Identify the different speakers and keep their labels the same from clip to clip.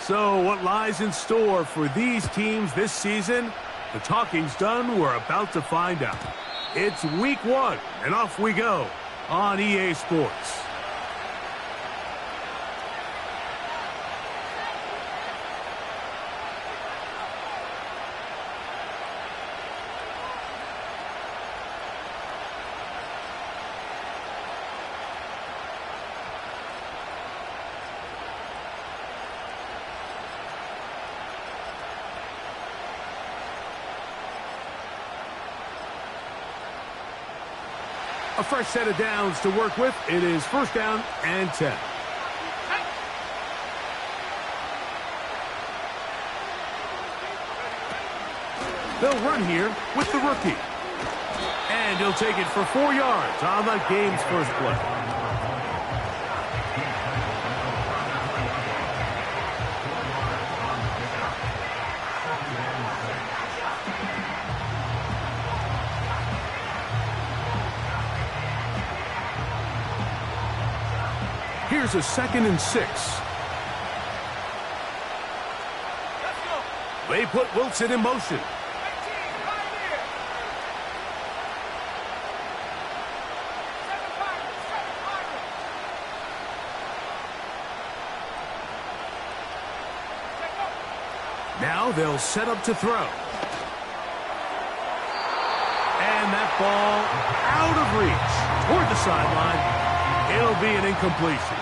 Speaker 1: So what lies in store for these teams this season? The talking's done. We're about to find out. It's week 1, and off we go on EA Sports. A fresh set of downs to work with. It is first down and 10. They'll run here with the rookie. And he'll take it for 4 yards on the game's first play. Here's a 2nd and 6. They put Wilson in motion. Now they'll set up to throw. And that ball out of reach toward the sideline. It'll be an incompletion.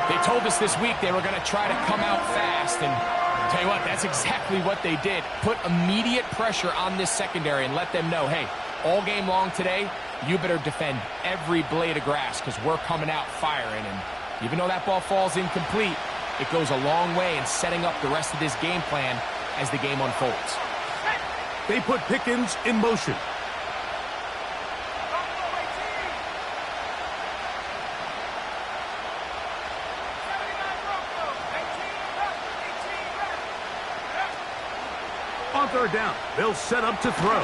Speaker 2: They told us this week they were going to try to come out fast, and tell you what, that's exactly what they did. Put immediate pressure on this secondary and let them know, hey, all game long today, you better defend every blade of grass because we're coming out firing. And even though that ball falls incomplete, it goes a long way in setting up the rest of this game plan as the game unfolds.
Speaker 1: They put Pickens in motion. On third down, they'll set up to throw.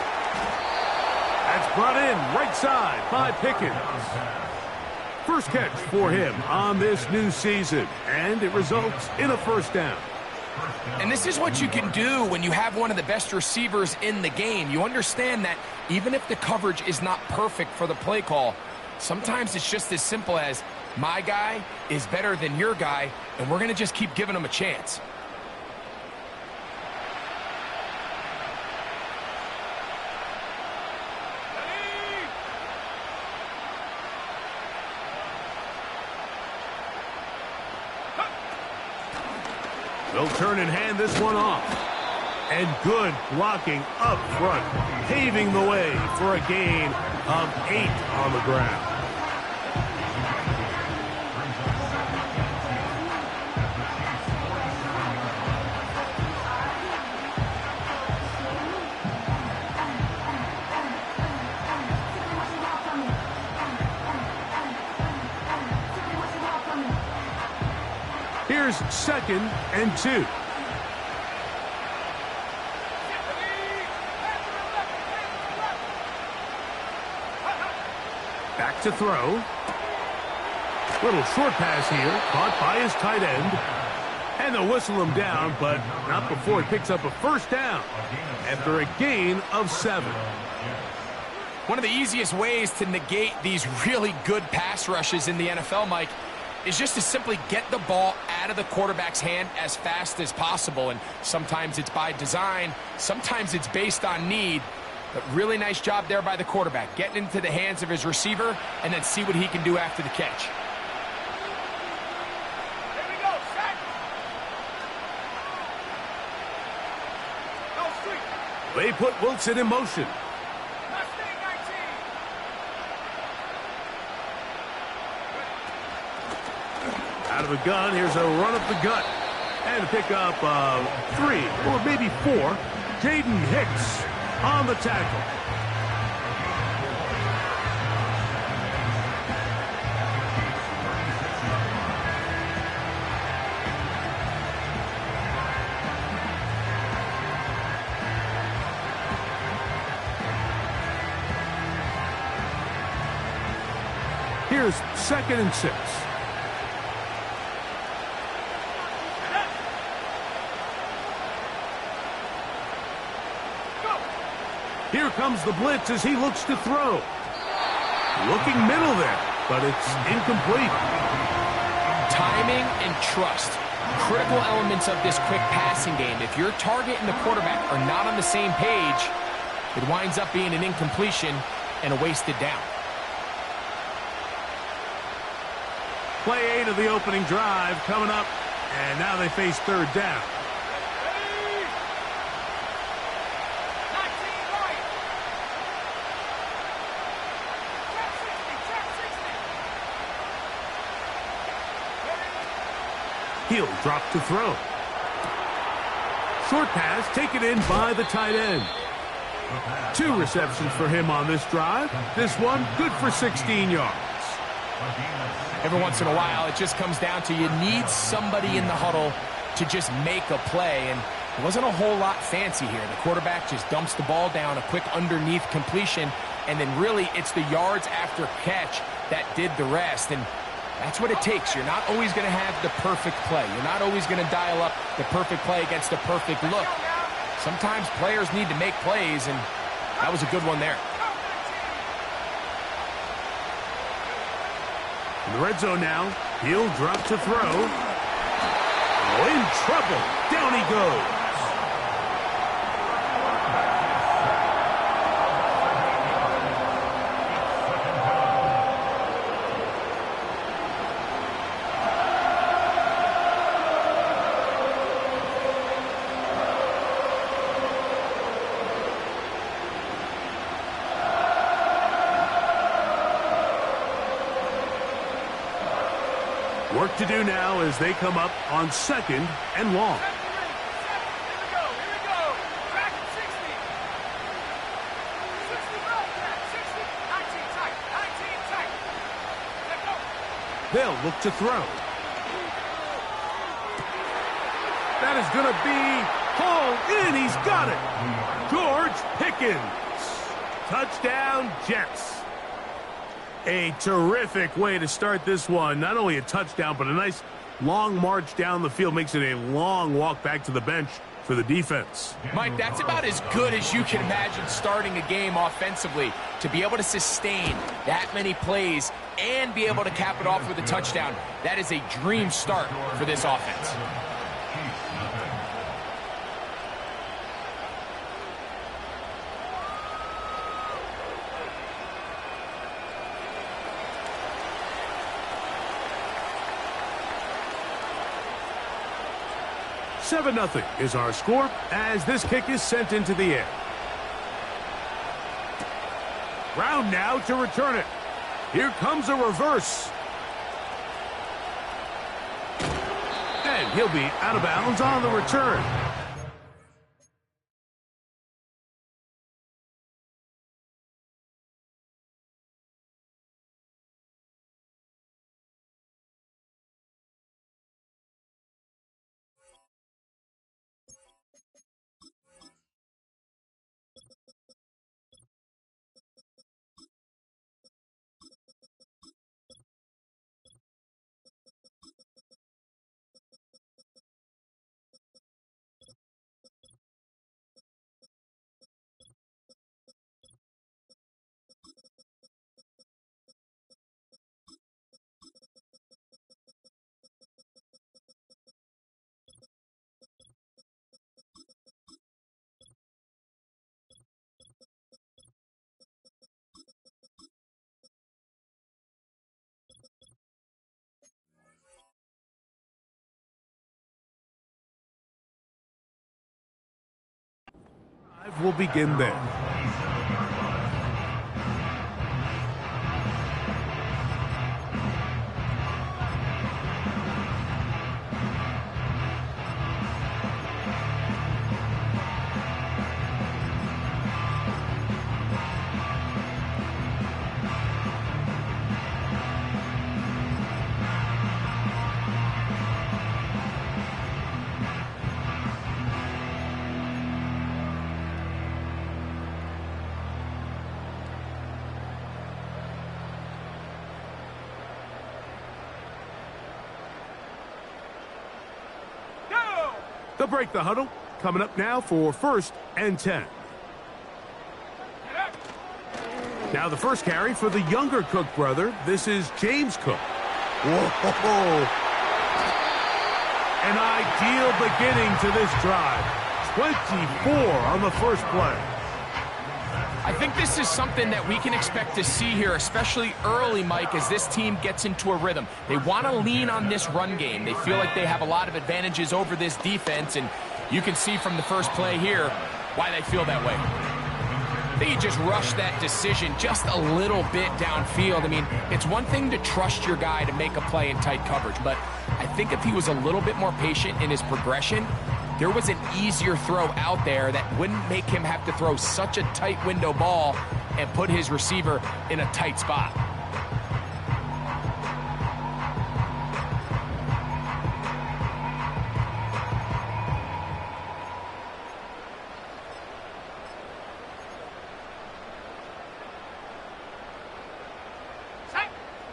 Speaker 1: That's brought in right side by Pickens. First catch for him on this new season, and it results in a first down.
Speaker 2: And this is what you can do when you have one of the best receivers in the game. You understand that even if the coverage is not perfect for the play call, sometimes it's just as simple as my guy is better than your guy, and we're going to just keep giving him a chance.
Speaker 1: They'll turn and hand this one off. And good blocking up front, paving the way for a gain of 8 on the ground. Here's 2nd and 2. Back to throw. Little short pass here, caught by his tight end. And they'll whistle him down, but not before he picks up a first down after a gain of 7.
Speaker 2: One of the easiest ways to negate these really good pass rushes in the NFL, Mike, is just to simply get the ball out of the quarterback's hand as fast as possible. And sometimes it's by design, sometimes it's based on need. But really nice job there by the quarterback, getting into the hands of his receiver and then see what he can do after the catch.
Speaker 3: Here we go, set. No street.
Speaker 1: They put Wilson in motion. Out of the gun, here's a run up the gut. And to pick up 3 or maybe 4. Jaden Hicks on the tackle. Here's 2nd and 6. Here comes the blitz as he looks to throw. Looking middle there, but it's incomplete.
Speaker 2: Timing and trust. Critical elements of this quick passing game. If your target and the quarterback are not on the same page, it winds up being an incompletion and a wasted down.
Speaker 1: Play 8 of the opening drive coming up, and now they face 3rd down. He'll drop to throw. Short pass taken in by the tight end. 2 receptions for him on this drive. This one good for 16 yards.
Speaker 2: Every once in a while, it just comes down to you need somebody in the huddle to just make a play, and it wasn't a whole lot fancy here. The quarterback just dumps the ball down, a quick underneath completion, and then really it's the yards after catch that did the rest, and that's what it takes. You're not always going to have the perfect play. You're not always going to dial up the perfect play against the perfect look. Sometimes players need to make plays, and that was a good one there.
Speaker 1: In the red zone now, he'll drop to throw. Oh, in trouble. Down he goes. Work to do now as they come up on 2nd and long.
Speaker 3: Here we go. Back at 60. 65, 60, 19 tight. 19 tight. Let go.
Speaker 1: They'll look to throw. That is going to be hauled in. He's got it. George Pickens. Touchdown, Jets. A terrific way to start this one. Not only a touchdown, but a nice long march down the field. Makes it a long walk back to the bench for the defense.
Speaker 2: Mike, that's about as good as you can imagine starting a game offensively. To be able to sustain that many plays and be able to cap it off with a touchdown, that is a dream start for this offense.
Speaker 1: Seven-0 is our score as this kick is sent into the air. Brown now to return it. Here comes a reverse. And he'll be out of bounds on the return. Will begin there. They'll break the huddle. Coming up now for 1st and 10. Now the first carry for the younger Cook brother. This is James Cook. Whoa. An ideal beginning to this drive. 24 on the first play.
Speaker 2: I think this is something that we can expect to see here, especially early, Mike, as this team gets into a rhythm. They want to lean on this run game. They feel like they have a lot of advantages over this defense, and you can see from the first play here why they feel that way. I think you just rush that decision just a little bit downfield. I mean, it's one thing to trust your guy to make a play in tight coverage, but I think if he was a little bit more patient in his progression, there was an easier throw out there that wouldn't make him have to throw such a tight window ball and put his receiver in a tight spot.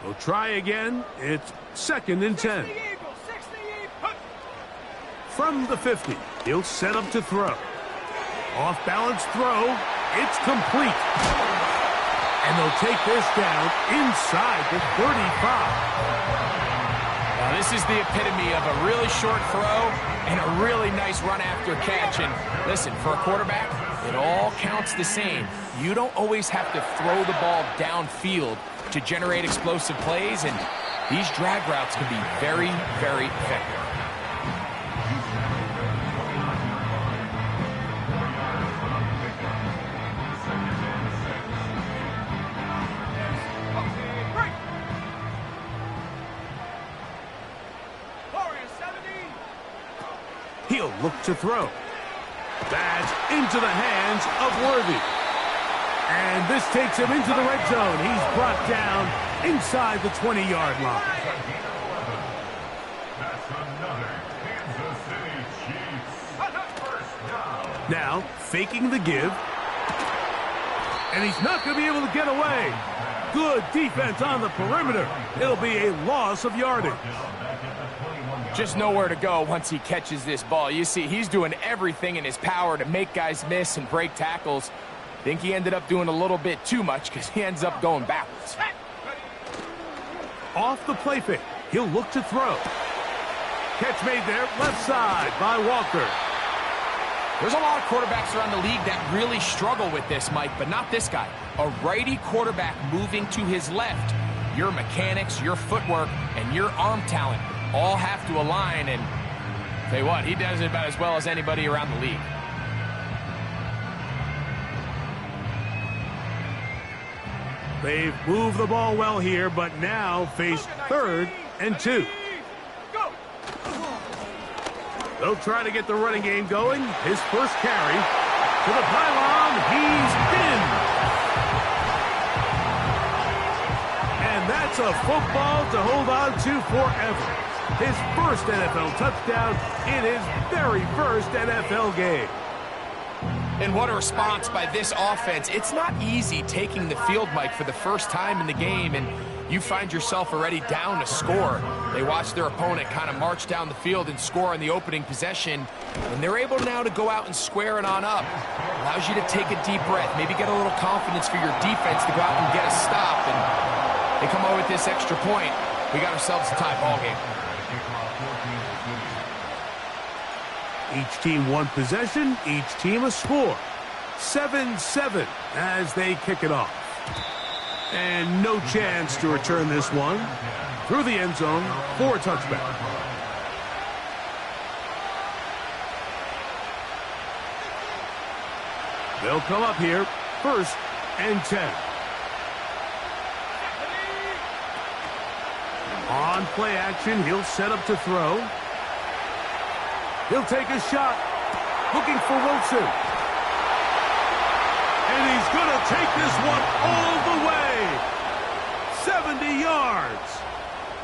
Speaker 1: We'll try again. It's 2nd and 10. From the 50, he'll set up to throw. Off-balance throw. It's complete. And they'll take this down inside the 35.
Speaker 2: Now, this is the epitome of a really short throw and a really nice run after catch. And listen, for a quarterback, it all counts the same. You don't always have to throw the ball downfield to generate explosive plays, and these drag routes can be very, very effective.
Speaker 1: He'll look to throw. That's into the hands of Worthy. And this takes him into the red zone. He's brought down inside the 20-yard line. Now, faking the give. And he's not going to be able to get away. Good defense on the perimeter. It'll be a loss of yardage.
Speaker 2: Just nowhere to go once he catches this ball. You see, he's doing everything in his power to make guys miss and break tackles. I think he ended up doing a little bit too much because he ends up going backwards.
Speaker 1: Off the play fake, he'll look to throw. Catch made there, left side by Walker.
Speaker 2: There's a lot of quarterbacks around the league that really struggle with this, Mike, but not this guy. A righty quarterback moving to his left. Your mechanics, your footwork, and your arm talent all have to align, and tell you what, he does it about as well as anybody around the league.
Speaker 1: They've moved the ball well here, but now face 3rd and 2. They'll try to get the running game going. His first carry to the pylon. He's in. And that's a football to hold on to forever. His first NFL touchdown in his very first NFL game.
Speaker 2: And what a response by this offense. It's not easy taking the field, Mike, for the first time in the game, and you find yourself already down a score. They watch their opponent kind of march down the field and score on the opening possession, and they're able now to go out and square it on up. Allows you to take a deep breath, maybe get a little confidence for your defense to go out and get a stop, and they come away with this extra point. We got ourselves a tie ball game.
Speaker 1: Each team one possession, each team a score. 7-7 as they kick it off. And no chance to return this one through the end zone for a touchback. They'll come up here, 1st and 10. On play action, he'll set up to throw. He'll take a shot, looking for Wilson. And he's going to take this one all the way. 70 yards.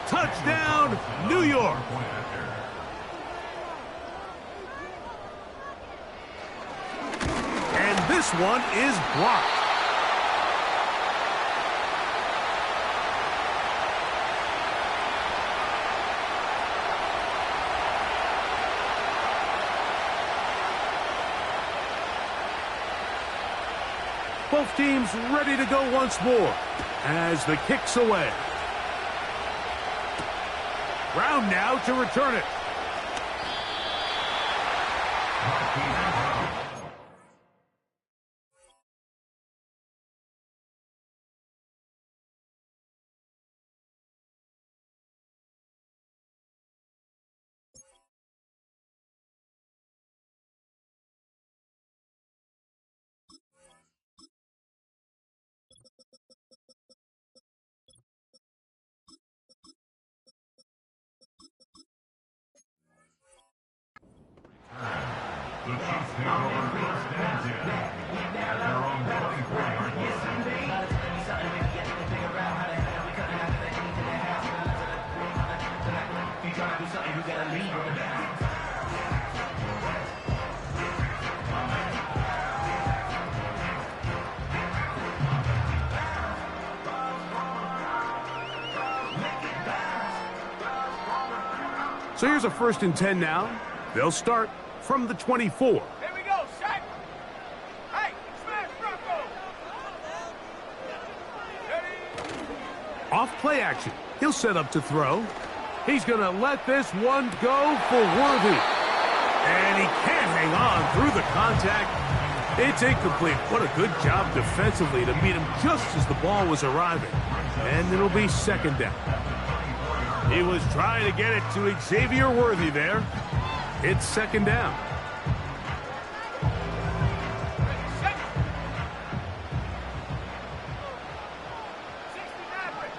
Speaker 1: Touchdown, New York. And this one is blocked. Both teams ready to go once more as the kick's away. Brown now to return it. So here's a 1st and 10 now. They'll start from the 24.
Speaker 3: Here we go, set. Hey, smash Bronco. Ready?
Speaker 1: Off play action. He'll set up to throw. He's going to let this one go for Worthy. And he can't hang on through the contact. It's incomplete. What a good job defensively to meet him just as the ball was arriving. And it'll be 2nd down. He was trying to get it to Xavier Worthy there. It's 2nd down.
Speaker 3: Set.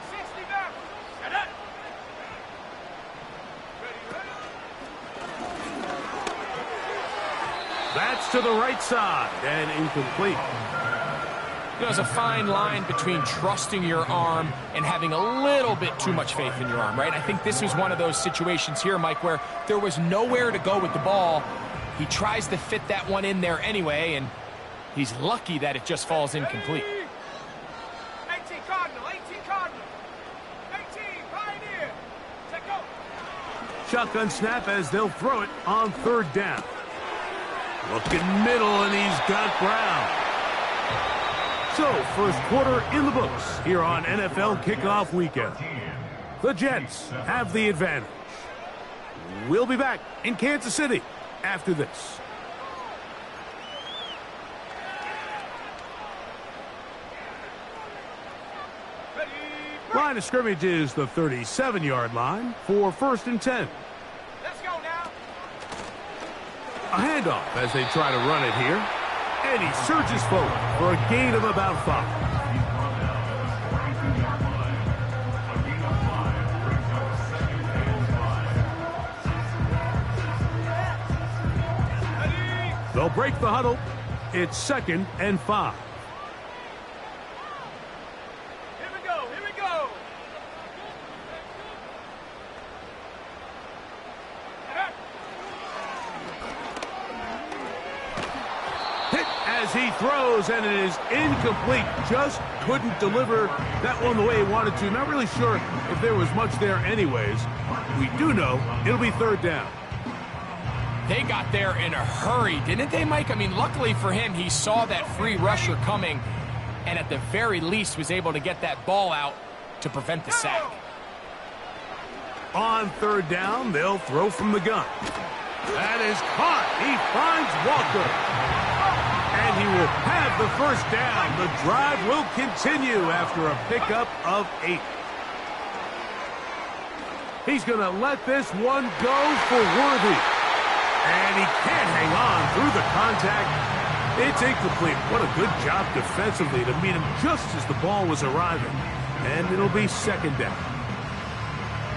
Speaker 3: 69. Set up. Ready.
Speaker 1: That's to the right side and incomplete.
Speaker 2: There's a fine line between trusting your arm and having a little bit too much faith in your arm, right? I think this was one of those situations here, Mike, where there was nowhere to go with the ball. He tries to fit that one in there anyway, and he's lucky that it just falls incomplete.
Speaker 3: 18 Cardinal, 18 Cardinal. 18 Pioneer. Check go.
Speaker 1: Shotgun snap as they'll throw it on 3rd down. Looking middle, and he's got Brown. So, 1st quarter in the books here on NFL Kickoff Weekend. The Jets have the advantage. We'll be back in Kansas City after this.
Speaker 3: Ready.
Speaker 1: Line of scrimmage is the 37-yard line for 1st and 10.
Speaker 3: Let's go now.
Speaker 1: A handoff as they try to run it here. And he surges forward for a gain of about 5. They'll break the huddle. It's 2nd and 5.
Speaker 3: Here we go. Here we go.
Speaker 1: Hit as he throws, and it is incomplete. Just couldn't deliver that one the way he wanted to. Not really sure if there was much there anyways. We do know it'll be 3rd down.
Speaker 2: They got there in a hurry, didn't they, Mike? I mean, luckily for him, he saw that free rusher coming and at the very least was able to get that ball out to prevent the sack.
Speaker 1: On 3rd down, they'll throw from the gun. That is caught. He finds Walker. And he will have the 1st down. The drive will continue after a pickup of 8. He's going to let this one go for Worthy. And he can't hang on through the contact. It's incomplete. What a good job defensively to meet him just as the ball was arriving. And it'll be 2nd down.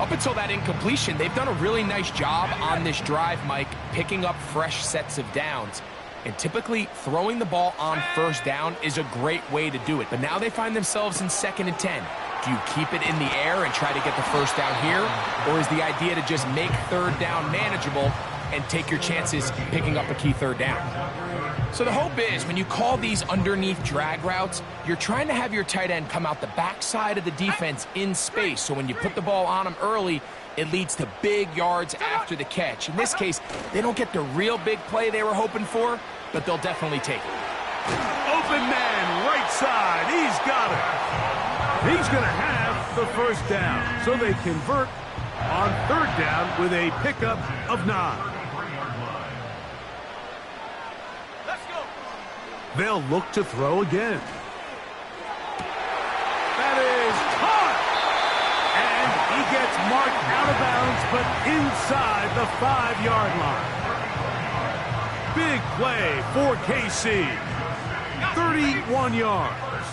Speaker 2: Up until that incompletion, they've done a really nice job on this drive, Mike, picking up fresh sets of downs. And typically, throwing the ball on 1st down is a great way to do it. But now they find themselves in 2nd and 10. Do you keep it in the air and try to get the 1st down here? Or is the idea to just make 3rd down manageable and take your chances picking up a key 3rd down? So the hope is when you call these underneath drag routes, you're trying to have your tight end come out the backside of the defense in space. So when you put the ball on him early, it leads to big yards after the catch. In this case, they don't get the real big play they were hoping for, but they'll definitely take it.
Speaker 1: Open man right right side. He's got it. He's going to have the first down. So they convert on third down with a pickup of 9.
Speaker 3: Let's go.
Speaker 1: They'll look to throw again. That is caught. And he gets marked out of bounds, but inside the 5-yard line. Big play for KC. 31 yards.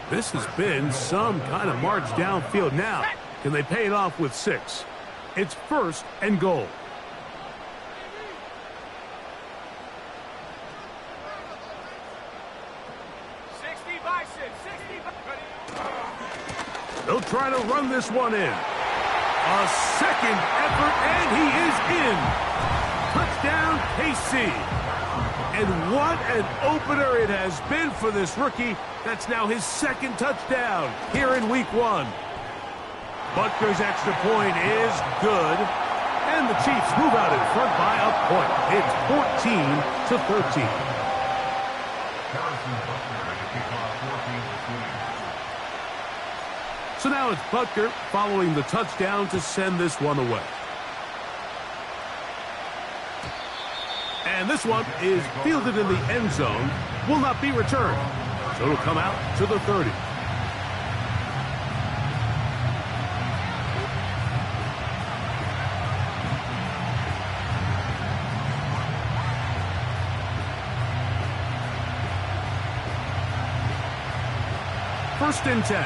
Speaker 1: This has been some kind of march downfield. Now, can they pay it off with 6? It's 1st and goal. They'll try to run this one in. A second effort, and he is in. Touchdown, KC. And what an opener it has been for this rookie. That's now his 2nd touchdown here in week 1. Butker's extra point is good. And the Chiefs move out in front by a point. It's 14-13. So now it's Butker following the touchdown to send this one away. And this one is fielded in the end zone, will not be returned. So it'll come out to the 30. First and 10.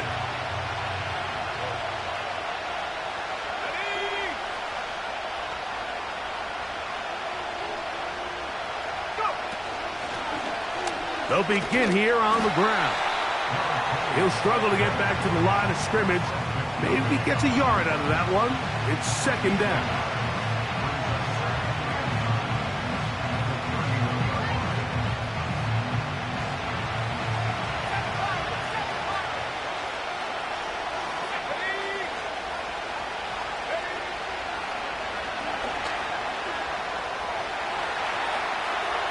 Speaker 1: They'll begin here on the ground. He'll struggle to get back to the line of scrimmage. Maybe gets a yard out of that one. It's 2nd down.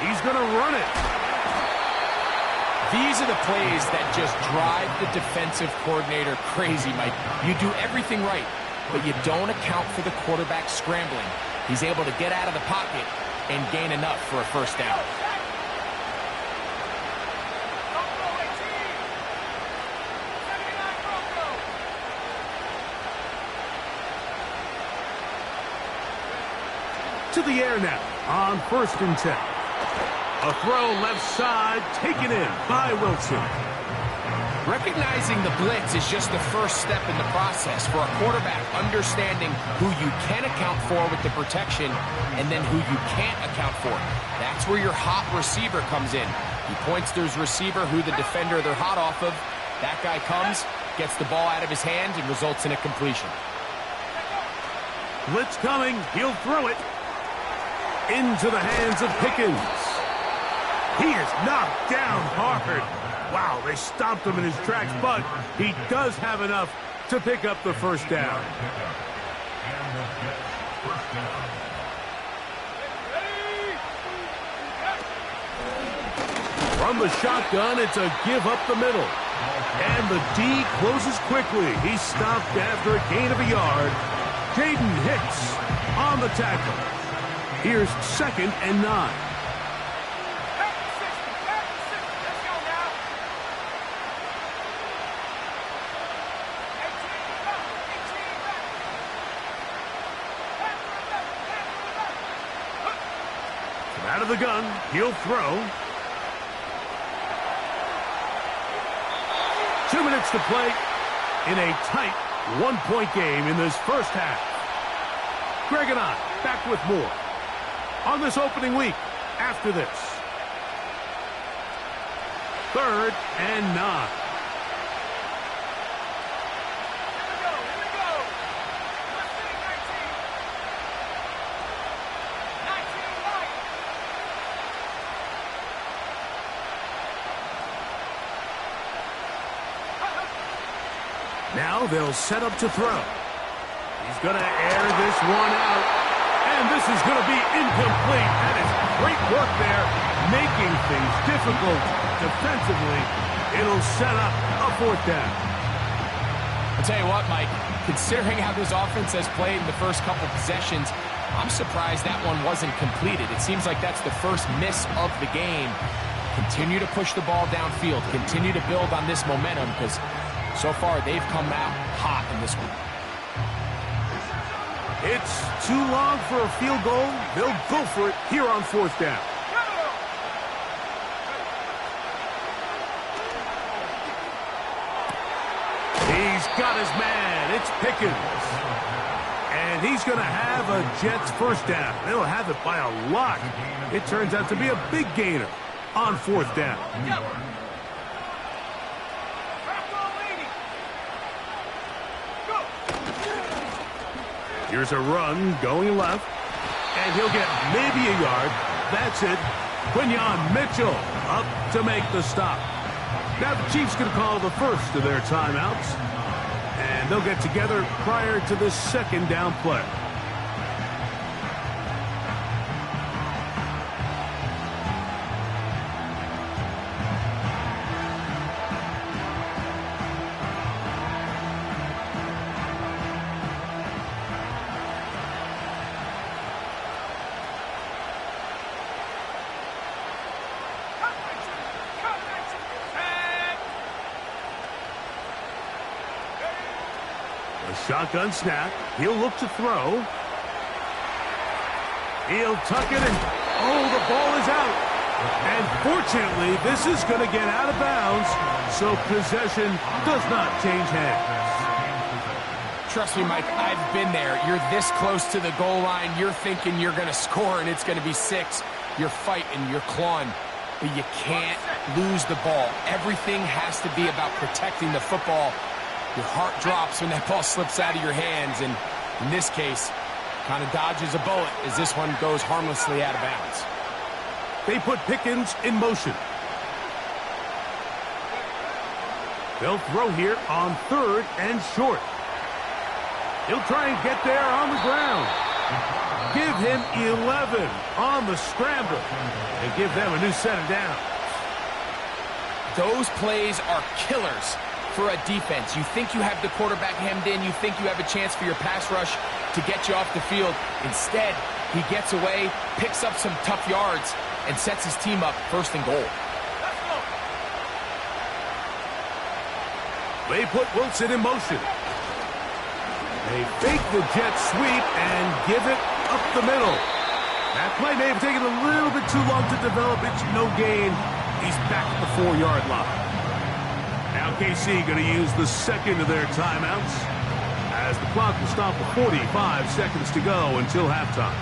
Speaker 1: He's going to run it.
Speaker 2: These are the plays that just drive the defensive coordinator crazy, Mike. You do everything right, but you don't account for the quarterback scrambling. He's able to get out of the pocket and gain enough for a first down.
Speaker 1: To the air now on 1st and 10. A throw left side, taken in by Wilson.
Speaker 2: Recognizing the blitz is just the first step in the process for a quarterback, understanding who you can account for with the protection and then who you can't account for. That's where your hot receiver comes in. He points to his receiver who the defender they're hot off of. That guy comes, gets the ball out of his hand, and results in a completion.
Speaker 1: Blitz coming, he'll throw it into the hands of Pickens. He is knocked down hard. Wow, they stopped him in his tracks, but he does have enough to pick up the first down. From the shotgun, it's a give up the middle. And the D closes quickly. He's stopped after a gain of a yard. Jaden Hicks on the tackle. Here's 2nd and 9. Out of the gun, he'll throw. 2 minutes to play in a tight 1-point game in this first half. Greg and I back with more on this opening week after this. 3rd and 9. Now they'll set up to throw. He's going to air this one out. And this is going to be incomplete. That is Great work there, making things difficult defensively. It'll set up a 4th down.
Speaker 2: I'll tell you what, Mike, considering how this offense has played in the first couple possessions, I'm surprised that one wasn't completed. It seems like that's the first miss of the game. Continue to push the ball downfield. Continue to build on this momentum because so far they've come out hot in this one.
Speaker 1: It's too long for a field goal. They'll go for it here on 4th down. He's got his man. It's Pickens. And he's going to have a Jets 1st down. They'll have it by a lot. It turns out to be a big gainer on 4th down. Here's a run going left. And he'll get maybe a yard. That's it. Quinyon Mitchell up to make the stop. Now the Chiefs can call the first of their timeouts. And they'll get together prior to the 2nd down play. Shotgun snap. He'll look to throw. He'll tuck it in. Oh, the ball is out. And fortunately, this is going to get out of bounds, so possession does not change hands.
Speaker 2: Trust me, Mike, I've been there. You're this close to the goal line. You're thinking you're going to score, and it's going to be 6. You're fighting. You're clawing. But you can't lose the ball. Everything has to be about protecting the football. Your heart drops when that ball slips out of your hands, and in this case, kind of dodges a bullet as this one goes harmlessly out of bounds.
Speaker 1: They put Pickens in motion. They'll throw here on 3rd and short. He'll try and get there on the ground. Give him 11 on the scramble and give them a new set of downs.
Speaker 2: Those plays are killers for a defense. You think you have the quarterback hemmed in. You think you have a chance for your pass rush to get you off the field. Instead, he gets away, picks up some tough yards, and sets his team up 1st and goal.
Speaker 1: They put Wilson in motion. They fake the jet sweep and give it up the middle. That play may have taken a little bit too long to develop. It's no gain. He's back at the 4-yard line. Now KC going to use the 2nd of their timeouts as the clock will stop with 45 seconds to go until halftime.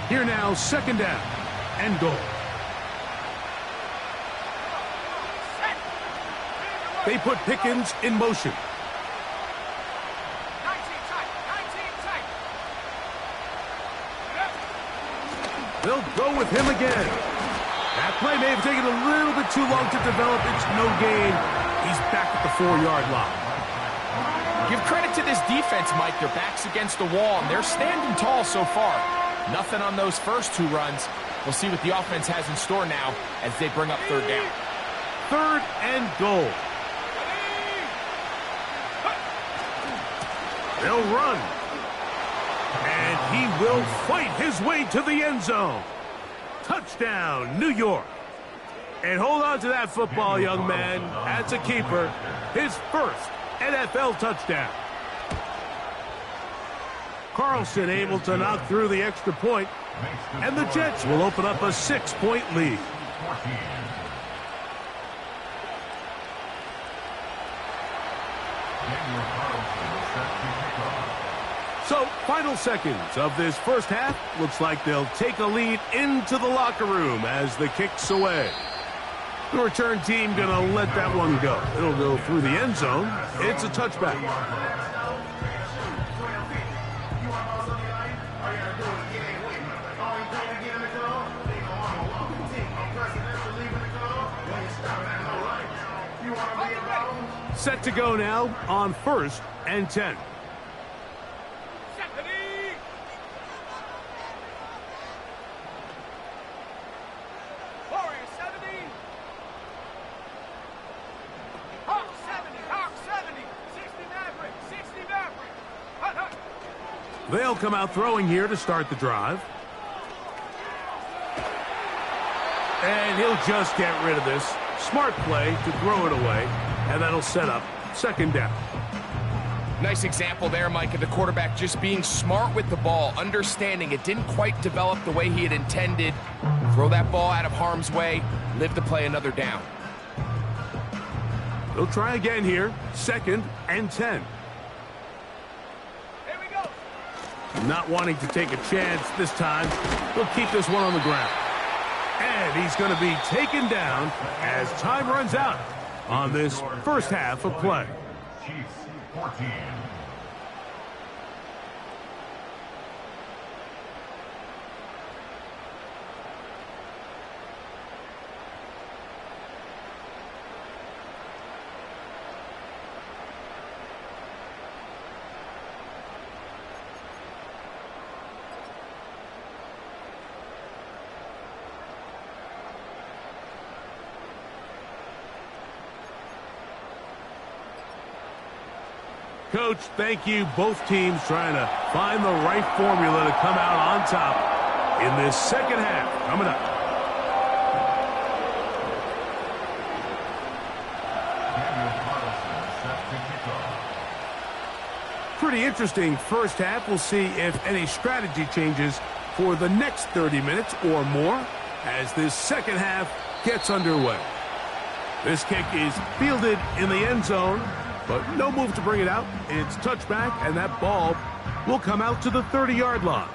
Speaker 1: Here now, 2nd down and goal. They put Pickens in motion. They'll go with him again. That play may have taken a little bit too long to develop. It's no gain. He's back at the 4-yard line.
Speaker 2: Give credit to this defense, Mike. Their back's against the wall, and they're standing tall so far. Nothing on those first 2 runs. We'll see what the offense has in store now as they bring up 3rd down.
Speaker 1: 3rd and goal. They'll run. And he will fight his way to the end zone. Touchdown, New York. And hold on to that football, young man. That's a keeper. His 1st NFL touchdown. Carlson able to knock through the extra point. And the Jets will open up a 6-point lead. So, final seconds of this first half. Looks like they'll take a lead into the locker room as the kick's away. The return team going to let that one go. It'll go through the end zone. It's a touchback. Set to go now on 1st and 10. They'll come out throwing here to start the drive. And he'll just get rid of this. Smart play to throw it away, and that'll set up 2nd down.
Speaker 2: Nice example there, Mike, of the quarterback just being smart with the ball, understanding it didn't quite develop the way he had intended. Throw that ball out of harm's way, live to play another down.
Speaker 1: They'll try again here, 2nd and 10. Not wanting to take a chance this time, he'll keep this one on the ground. And he's going to be taken down as time runs out on this first half of play.
Speaker 4: Chiefs 14.
Speaker 1: Coach, thank you. Both teams trying to find the right formula to come out on top in this second half. Coming up. Pretty interesting first half. We'll see if any strategy changes for the next 30 minutes or more as this second half gets underway. This kick is fielded in the end zone, but no move to bring it out. It's touchback, and that ball will come out to the 30-yard line.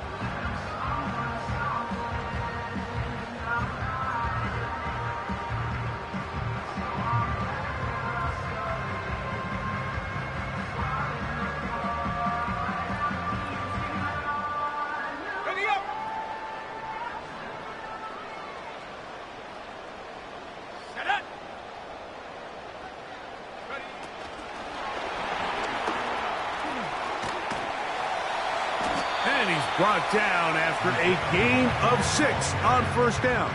Speaker 1: And he's brought down after a gain of 6 on 1st down.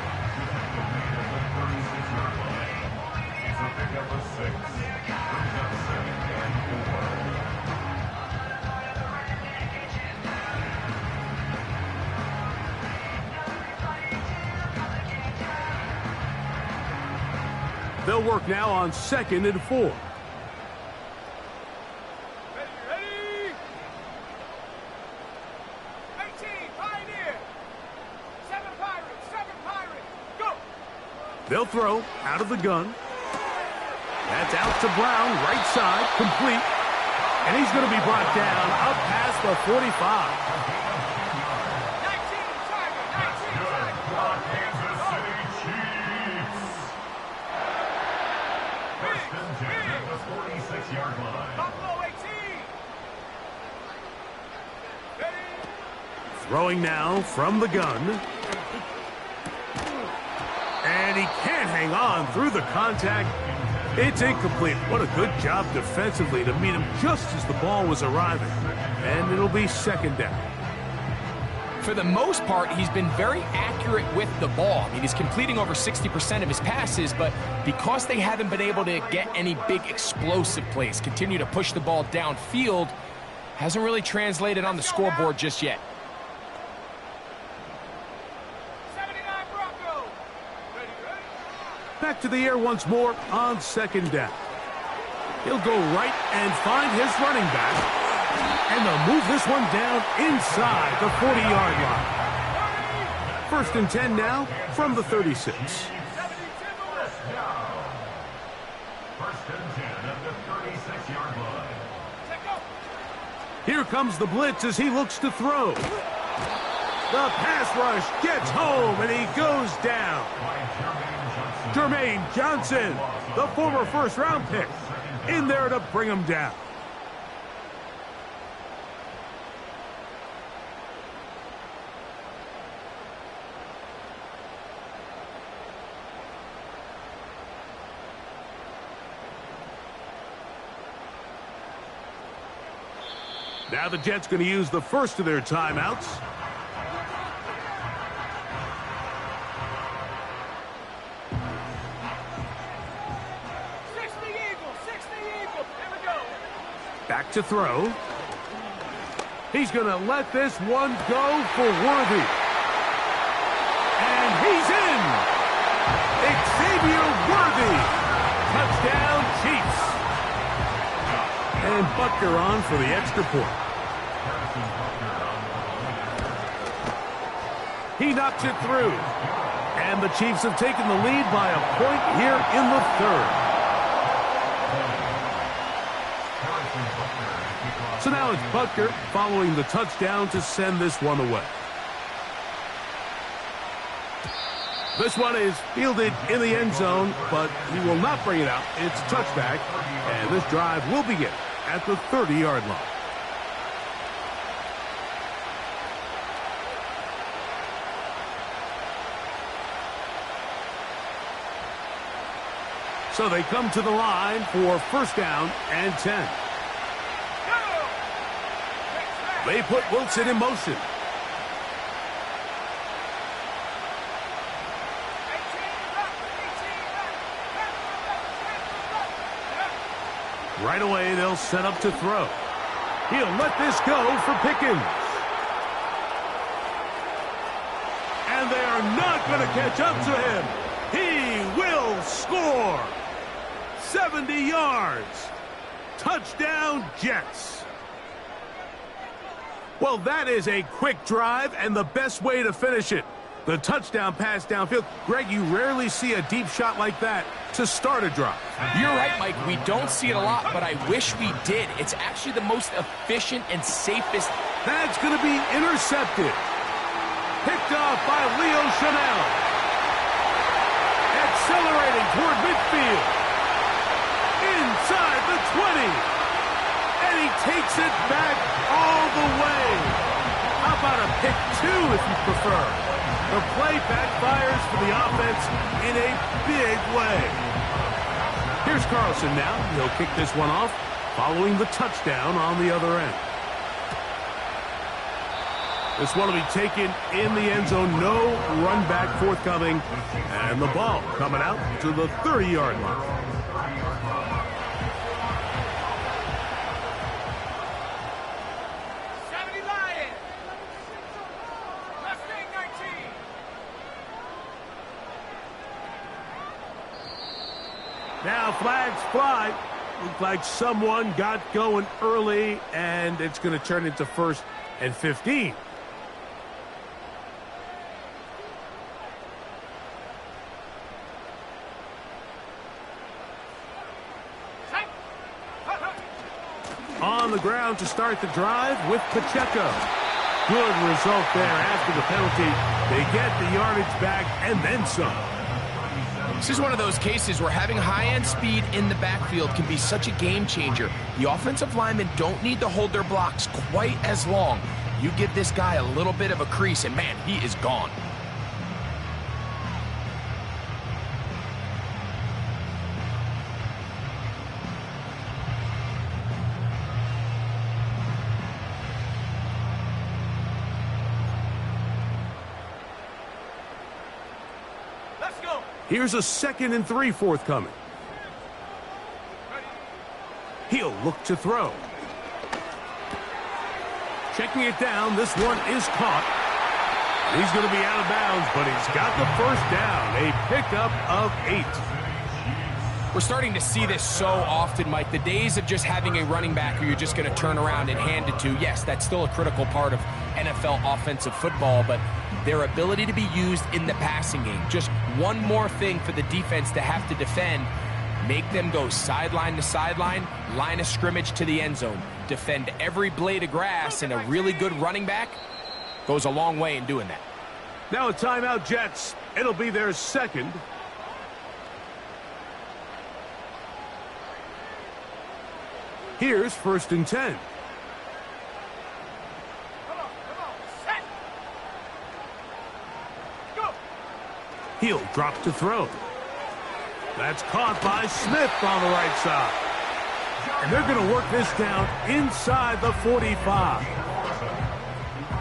Speaker 1: They'll work now on 2nd and 4. They'll throw out of the gun. That's out to Brown, right side, complete. And he's going to be brought down up past the 45.
Speaker 4: Kansas City Chiefs. 1st and 10 at the 46-yard line.
Speaker 1: Throwing now from the gun. And he can't hang on through the contact. It's incomplete. What a good job defensively to meet him just as the ball was arriving. And it'll be 2nd down.
Speaker 2: For the most part, he's been very accurate with the ball. I mean, he's completing over 60% of his passes, but because they haven't been able to get any big explosive plays, continue to push the ball downfield, hasn't really translated on the scoreboard just yet.
Speaker 1: Back to the air once more on 2nd down. He'll go right and find his running back. And they'll move this one down inside the 40-yard line. 1st and 10 now from the 36.
Speaker 4: 1st and 10 at the 36-yard line.
Speaker 1: Here comes the blitz as he looks to throw. The pass rush gets home, and he goes down. Jermaine Johnson, the former first-round pick, in there to bring him down. Now the Jets going to use the first of their timeouts. Back to throw. He's going to let this one go for Worthy. And he's in. Xavier Worthy. Touchdown, Chiefs. And Butker on for the extra point. He knocks it through. And the Chiefs have taken the lead by a point here in the third. So now it's Butker following the touchdown to send this one away. This one is fielded in the end zone, but he will not bring it out. It's touchback, and this drive will begin at the 30-yard line. So they come to the line for first down and 10. They put Wilson in motion. Right away, they'll set up to throw. He'll let this go for Pickens. And they are not going to catch up to him. He will score. 70 yards. Touchdown, Jets. Well, that is a quick drive and the best way to finish it. The touchdown pass downfield. Greg, you rarely see a deep shot like that to start a drive.
Speaker 2: You're right, Mike. We don't see it a lot, but I wish we did. It's actually the most efficient and safest.
Speaker 1: That's going to be intercepted. Picked off by Leo Chanel. Accelerating toward midfield. Inside the 20. And he takes it back all the way. How about a pick two if you prefer? The play backfires for the offense in a big way. Here's Carlson now. He'll kick this one off following the touchdown on the other end. This one will be taken in the end zone. No run back forthcoming. And the ball coming out to the 30-yard line. Now flags fly. Looks like someone got going early, and it's going to turn into 1st and 15. On the ground to start the drive with Pacheco. Good result there after the penalty. They get the yardage back and then some.
Speaker 2: This is one of those cases where having high-end speed in the backfield can be such a game changer. The offensive linemen don't need to hold their blocks quite as long. You give this guy a little bit of a crease, and man, he is gone.
Speaker 1: Here's a 2nd and 3 forthcoming. He'll look to throw. Checking it down. This one is caught. He's going to be out of bounds, but he's got the first down. A pickup of 8.
Speaker 2: We're starting to see this so often, Mike. The days of just having a running back who you're just going to turn around and hand it to, yes, that's still a critical part of NFL offensive football, but their ability to be used in the passing game. Just one more thing for the defense to have to defend. Make them go sideline to sideline, line of scrimmage to the end zone. Defend every blade of grass, and a really good running back goes a long way in doing that.
Speaker 1: Now a timeout, Jets. It'll be their 2nd. Here's 1st and 10. He'll drop to throw. That's caught by Smith on the right side. And they're going to work this down inside the 45.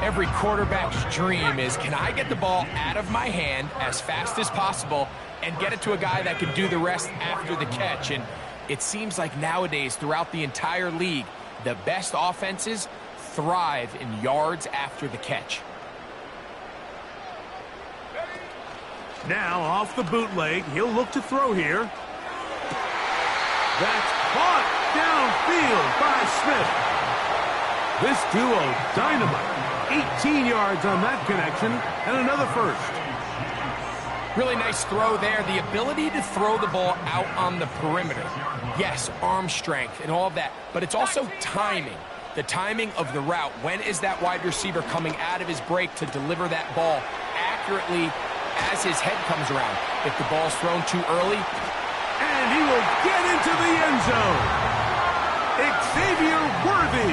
Speaker 2: Every quarterback's dream is, can I get the ball out of my hand as fast as possible and get it to a guy that can do the rest after the catch? And it seems like nowadays, throughout the entire league, the best offenses thrive in yards after the catch.
Speaker 1: Now off the bootleg, he'll look to throw here. That's caught downfield by Smith. This duo, dynamite. 18 yards on that connection, and another first.
Speaker 2: Really nice throw there. The ability to throw the ball out on the perimeter. Yes, arm strength and all of that, but it's also timing. The timing of the route. When is that wide receiver coming out of his break to deliver that ball accurately as his head comes around? If the ball's thrown too early,
Speaker 1: and he will get into the end zone. Xavier Worthy.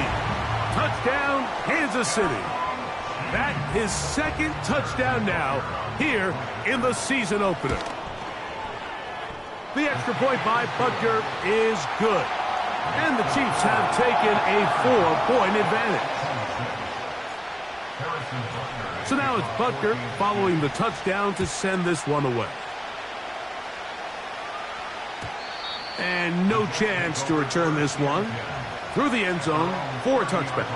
Speaker 1: Touchdown, Kansas City. That his second touchdown now here in the season opener. The extra point by Butker is good. And the Chiefs have taken a 4-point advantage. So now it's Butker following the touchdown to send this one away. And no chance to return this one through the end zone for a touchback.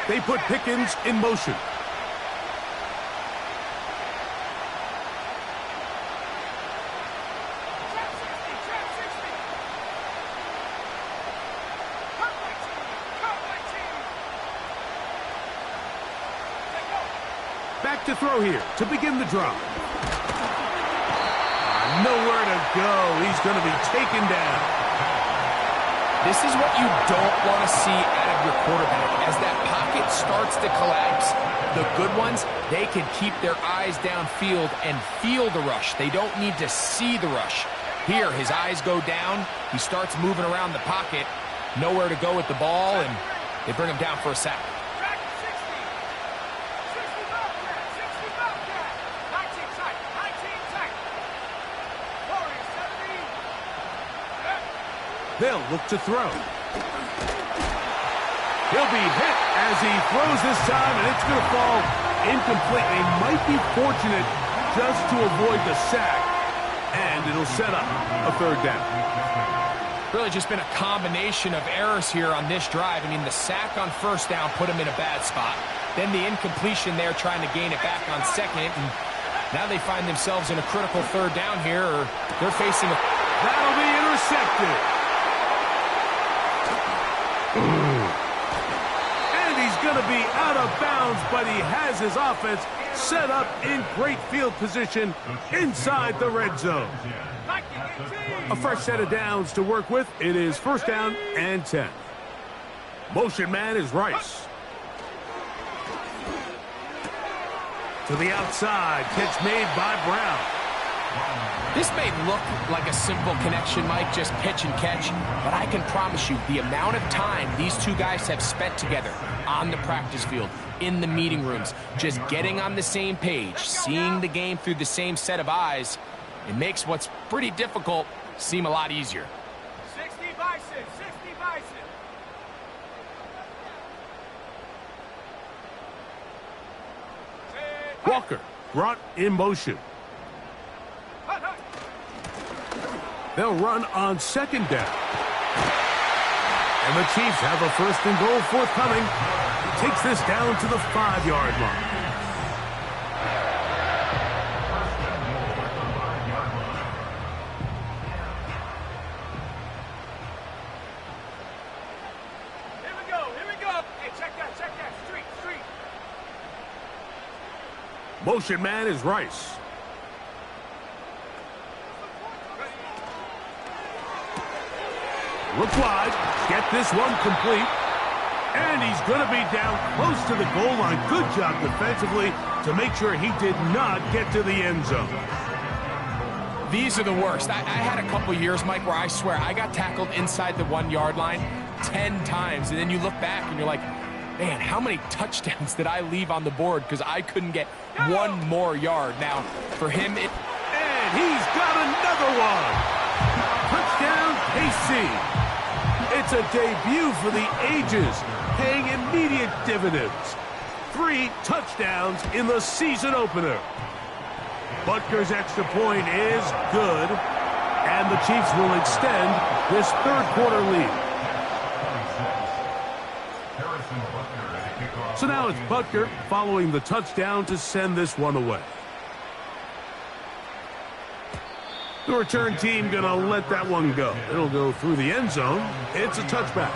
Speaker 1: They put Pickens in motion. Back to throw here to begin the drive. Nowhere to go. He's going to be taken down.
Speaker 2: This is what you don't want to see out of your quarterback. As that pocket starts to collapse, the good ones, they can keep their eyes downfield and feel the rush. They don't need to see the rush. Here, his eyes go down. He starts moving around the pocket. Nowhere to go with the ball, and they bring him down for a sack.
Speaker 1: They'll look to throw. He'll be hit as he throws this time, and it's going to fall incomplete. They might be fortunate just to avoid the sack, and it'll set up a third down.
Speaker 2: Really just been a combination of errors here on this drive. I mean, the sack on first down put him in a bad spot. Then the incompletion there trying to gain it back on second, and now they find themselves in a critical third down here, or they're facing a...
Speaker 1: That'll be intercepted. And he's going to be out of bounds, but he has his offense set up in great field position inside the red zone. A fresh set of downs to work with. It is first down and 10. Motion man is Rice. To the outside, catch made by Brown.
Speaker 2: This may look like a simple connection, Mike, just pitch and catch, but I can promise you the amount of time these two guys have spent together on the practice field, in the meeting rooms, just getting on the same page, seeing the game through the same set of eyes, it makes what's pretty difficult seem a lot easier.
Speaker 3: 60 Bison, 60 Bison.
Speaker 1: Walker brought in motion. They'll run on second down. And the Chiefs have a first and goal forthcoming. He takes this down to the 5-yard line.
Speaker 3: Here we go. Hey, check that. Street.
Speaker 1: Motion man is Rice. Look wide, get this one complete, and he's going to be down close to the goal line. Good job defensively to make sure he did not get to the end zone.
Speaker 2: These are the worst. I had a couple years, Mike, where I swear I got tackled inside the 1-yard line 10 times, and then you look back and you're like, man, how many touchdowns did I leave on the board because I couldn't get one more yard? Now, for him,
Speaker 1: And he's got another one. Touchdown, KC. It's a debut for the ages, paying immediate dividends. 3 touchdowns in the season opener. Butker's extra point is good, and the Chiefs will extend this third-quarter lead. So now it's Butker following the touchdown to send this one away. The return team going to let that one go. It'll go through the end zone. It's a touchback.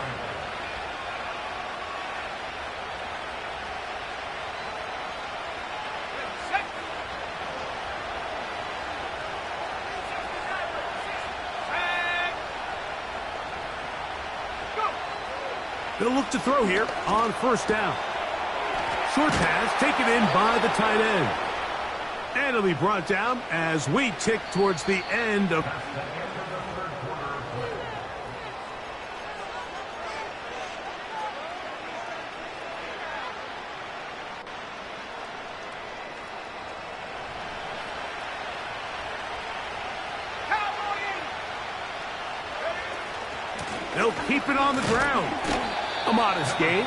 Speaker 1: They'll look to throw here on first down. Short pass taken in by the tight end. And it'll be brought down as we tick towards the end of... They'll keep it on the ground. A modest gain,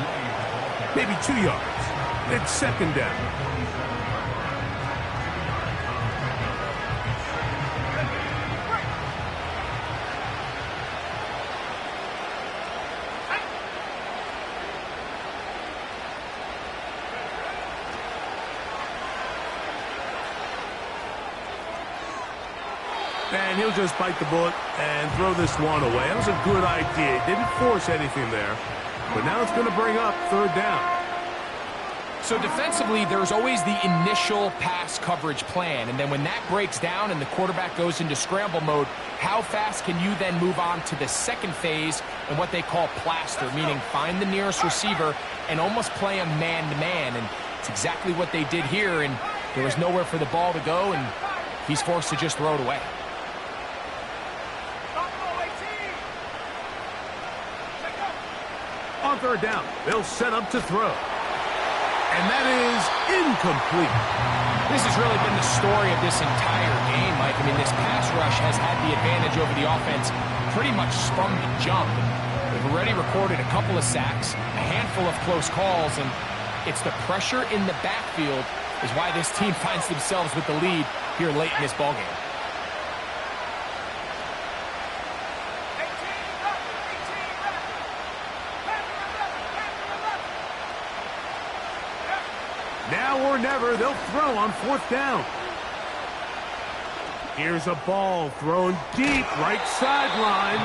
Speaker 1: maybe 2 yards. It's second down. And he'll just bite the bullet and throw this one away. That was a good idea. Didn't force anything there. But now it's going to bring up third down.
Speaker 2: So defensively, there's always the initial pass coverage plan. And then when that breaks down and the quarterback goes into scramble mode, how fast can you then move on to the second phase and what they call plaster, meaning find the nearest receiver and almost play him man-to-man. And it's exactly what they did here. And there was nowhere for the ball to go, and he's forced to just throw it away.
Speaker 1: On third down, they'll set up to throw. And that is incomplete.
Speaker 2: This has really been the story of this entire game, Mike. I mean, this pass rush has had the advantage over the offense pretty much from the jump. They've already recorded a couple of sacks, a handful of close calls, and it's the pressure in the backfield is why this team finds themselves with the lead here late in this ballgame.
Speaker 1: Now or never, they'll throw on fourth down. Here's a ball thrown deep right sideline.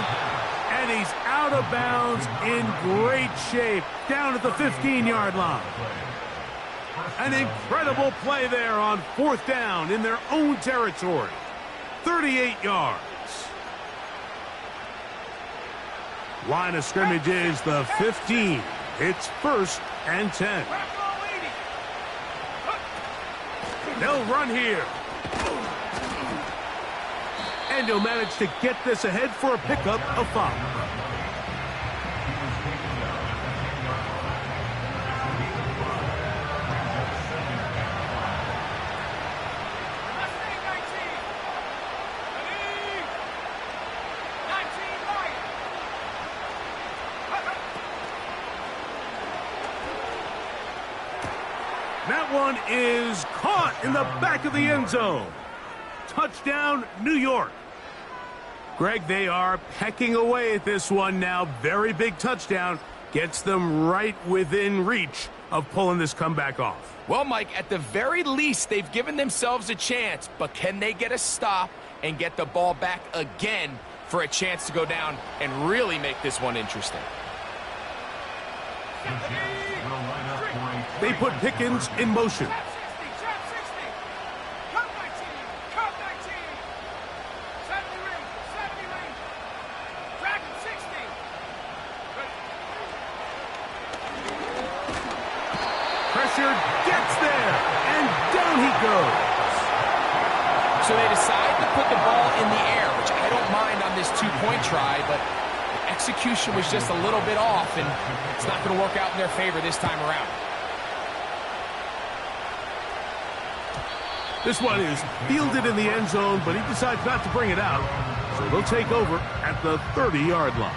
Speaker 1: And he's out of bounds in great shape down at the 15-yard line. An incredible play there on fourth down in their own territory. 38 yards. Line of scrimmage is the 15. It's 1st and 10. They'll run here. And he'll manage to get this ahead for a pickup of 5. That one is caught in the back of the end zone. Touchdown, New York. Greg, they are pecking away at this one now. Very big touchdown. Gets them right within reach of pulling this comeback off.
Speaker 2: Well, Mike, at the very least, they've given themselves a chance. But can they get a stop and get the ball back again for a chance to go down and really make this one interesting?
Speaker 1: They put Pickens in motion. Pressure gets there, and down he goes.
Speaker 2: So they decide to put the ball in the air, which I don't mind on this two-point try, but the execution was just a little bit off, and it's not going to work out in their favor this time around.
Speaker 1: This one is fielded in the end zone, but he decides not to bring it out. So they'll take over at the 30-yard line.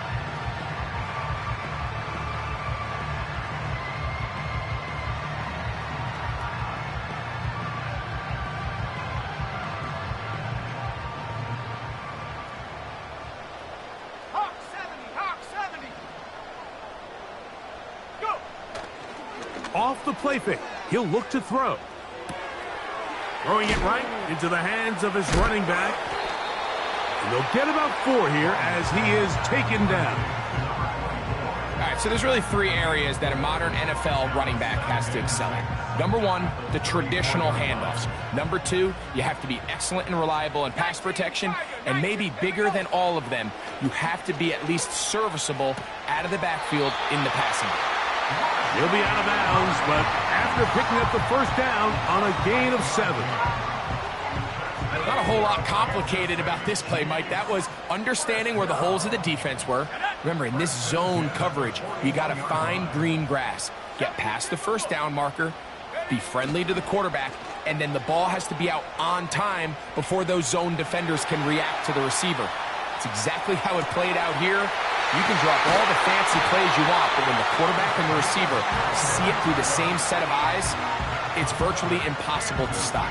Speaker 3: Hawk 70, Hawk 70. Go!
Speaker 1: Off the play fake, he'll look to throw. Throwing it right into the hands of his running back. And they'll get about 4 here as he is taken down.
Speaker 2: All right, so there's really 3 areas that a modern NFL running back has to excel at. Number 1, the traditional handoffs. Number 2, you have to be excellent and reliable in pass protection. And maybe bigger than all of them, you have to be at least serviceable out of the backfield in the passing game.
Speaker 1: He'll be out of bounds, but after picking up the first down on a gain of 7.
Speaker 2: Not a whole lot complicated about this play, Mike. That was understanding where the holes of the defense were. Remember, in this zone coverage, you got to find green grass. Get past the first down marker, be friendly to the quarterback, and then the ball has to be out on time before those zone defenders can react to the receiver. It's exactly how it played out here. You can drop all the fancy plays you want, but when the quarterback and the receiver see it through the same set of eyes, it's virtually impossible to stop.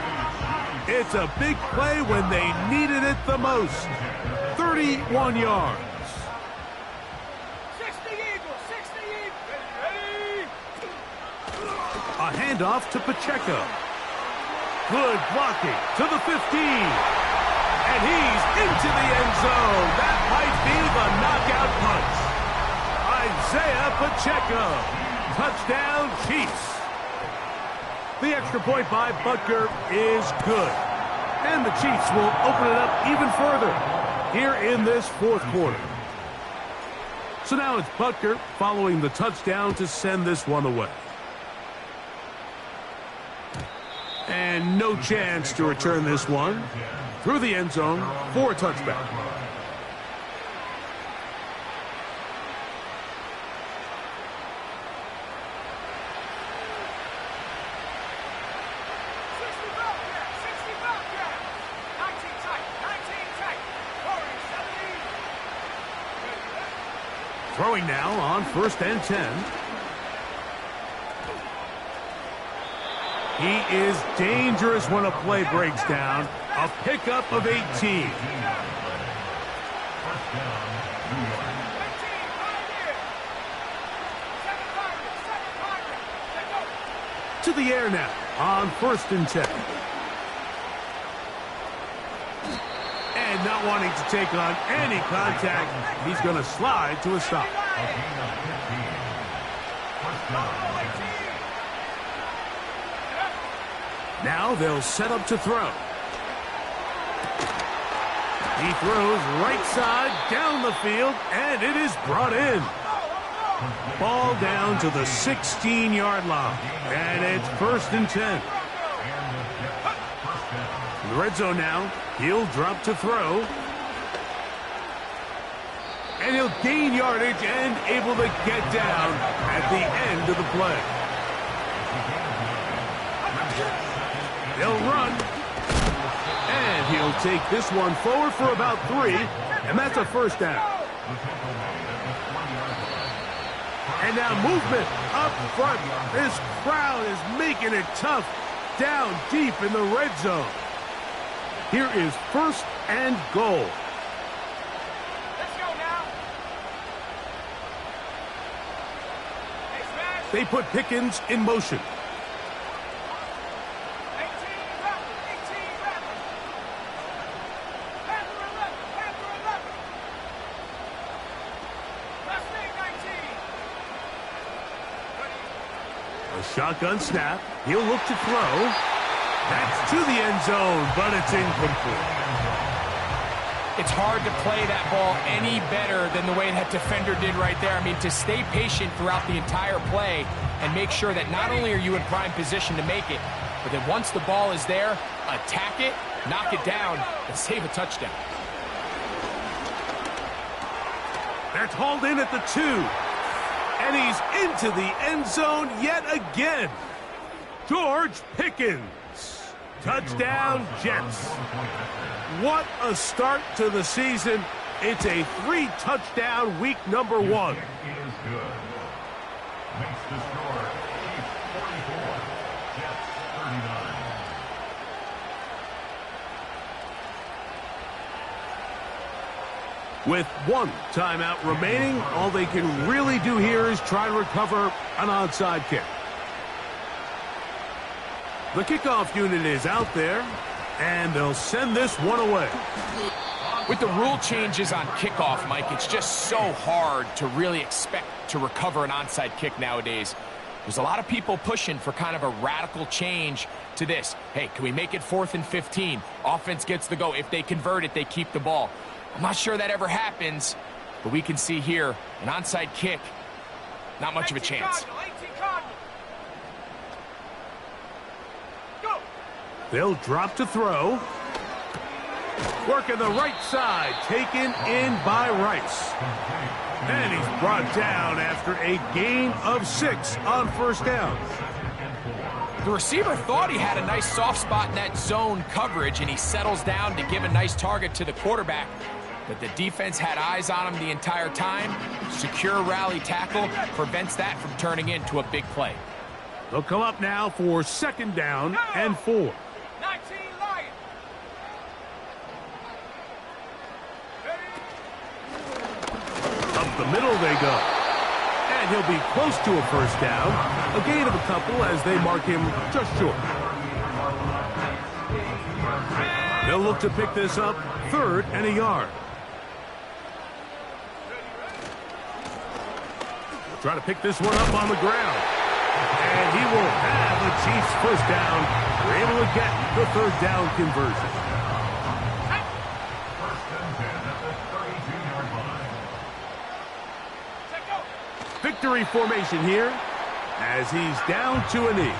Speaker 1: It's a big play when they needed it the most. 31 yards.
Speaker 3: 60 Eagles, 60 Eagles. Ready?
Speaker 1: A handoff to Pacheco. Good blocking to the 15. And he's into the end zone. That might be the knockout punch. Isaiah Pacheco. Touchdown, Chiefs. The extra point by Butker is good. And the Chiefs will open it up even further here in this 4th quarter. So now it's Butker following the touchdown to send this one away. And no chance to return this one through the end zone for a touchback. Throwing now on 1st and 10. He is dangerous when a play breaks down. A pickup of 18. To the air now on 1st and 10. And not wanting to take on any contact, he's going to slide to a stop. Now they'll set up to throw. He throws right side down the field, and it is brought in. Ball down to the 16-yard line, and it's 1st and 10. In the red zone now, he'll drop to throw. And he'll gain yardage and able to get down at the end of the play. He'll run. And he'll take this one forward for about 3, and that's a 1st down. And now movement up front. This crowd is making it tough down deep in the red zone. Here is 1st and goal.
Speaker 3: Let's go now.
Speaker 1: They put Pickens in motion.
Speaker 3: 18 left. Panther 11. Mustang 19.
Speaker 1: A shotgun snap. He'll look to throw. That's to the end zone, but it's incomplete.
Speaker 2: It's hard to play that ball any better than the way that defender did right there. I mean, to stay patient throughout the entire play and make sure that not only are you in prime position to make it, But then once the ball is there, attack it, knock it down, and save a touchdown.
Speaker 1: That's hauled in at the 2. And he's into the end zone yet again. George Pickens. Touchdown, Jets. What a start to the season. It's a 3-touchdown week number 1.
Speaker 4: Is good. Makes the score Chiefs 44, Jets 39.
Speaker 1: With 1 timeout remaining, all they can really do here is try to recover an onside kick. The kickoff unit is out there, and they'll send this one away.
Speaker 2: With the rule changes on kickoff, Mike, it's just so hard to really expect to recover an onside kick nowadays. There's a lot of people pushing for kind of a radical change to this. Hey, can we make it 4th and 15? Offense gets the go. If they convert it, they keep the ball. I'm not sure that ever happens, but we can see here an onside kick, not much of a chance.
Speaker 1: They'll drop to throw. Working the right side, taken in by Rice. And he's brought down after a gain of 6 on first down.
Speaker 2: The receiver thought he had a nice soft spot in that zone coverage, and he settles down to give a nice target to the quarterback. But the defense had eyes on him the entire time. Secure rally tackle prevents that from turning into a big play.
Speaker 1: They'll come up now for 2nd down and 4.
Speaker 3: 19 Lions.
Speaker 1: Up the middle they go. And he'll be close to a first down. A gain of a couple as they mark him just short. They'll look to pick this up 3rd and a yard. Try to pick this one up on the ground. And he will have the Chiefs first down. They're able to get the 3rd down conversion.
Speaker 4: First and 10 at the 32-yard line.
Speaker 1: Victory formation here as he's down to a knee.